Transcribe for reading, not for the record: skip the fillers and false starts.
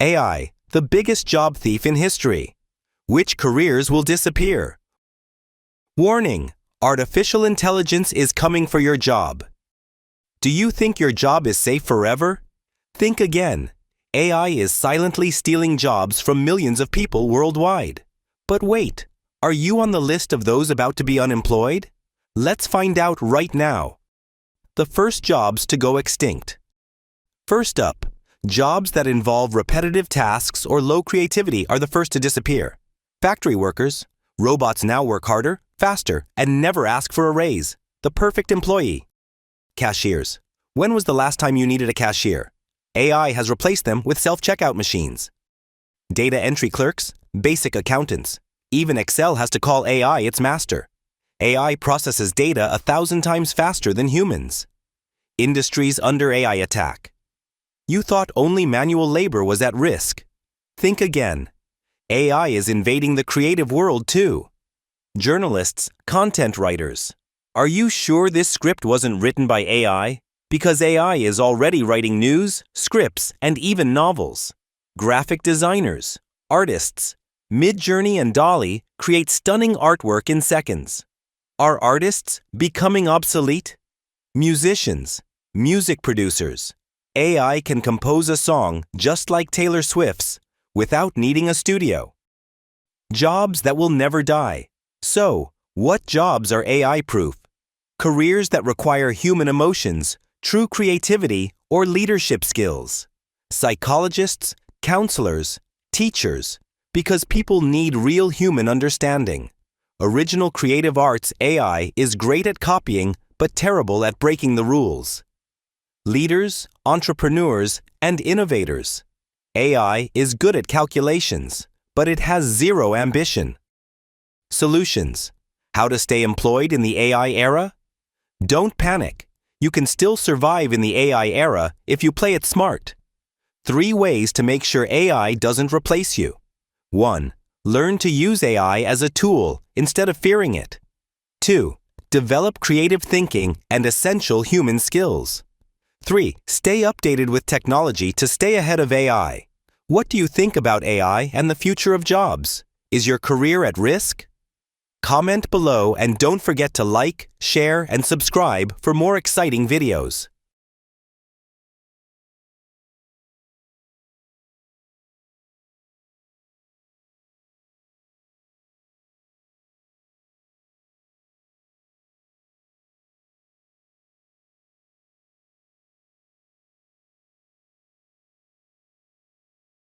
AI, the biggest job thief in history. Which careers will disappear? Warning: artificial intelligence is coming for your job. Do you think your job is safe forever? Think again. AI is silently stealing jobs from millions of people worldwide. But wait, are you on the list of those about to be unemployed? Let's find out right now. The first jobs to go extinct. First up, jobs that involve repetitive tasks or low creativity are the first to disappear. Factory workers. Robots now work harder, faster, and never ask for a raise. The perfect employee. Cashiers. When was the last time you needed a cashier? AI has replaced them with self-checkout machines. Data entry clerks. Basic accountants. Even Excel has to call AI its master. AI processes data 1,000 times faster than humans. Industries under AI attack. You thought only manual labor was at risk. Think again. AI is invading the creative world too. Journalists, content writers. Are you sure this script wasn't written by AI? Because AI is already writing news, scripts, and even novels. Graphic designers, artists. Midjourney and DALL-E create stunning artwork in seconds. Are artists becoming obsolete? Musicians, music producers. AI can compose a song just like Taylor Swift's without needing a studio. Jobs that will never die. So, what jobs are AI-proof? Careers that require human emotions, true creativity, or leadership skills. Psychologists, counselors, teachers. Because people need real human understanding. Original creative arts AI is great at copying but terrible at breaking the rules. Leaders, entrepreneurs, and innovators. AI is good at calculations, but it has zero ambition. Solutions. How to stay employed in the AI era? Don't panic. You can still survive in the AI era if you play it smart. 3 ways to make sure AI doesn't replace you. 1. Learn to use AI as a tool instead of fearing it. 2. Develop creative thinking and essential human skills. 3. Stay updated with technology to stay ahead of AI. What do you think about AI and the future of jobs? Is your career at risk? Comment below and don't forget to like, share, and subscribe for more exciting videos.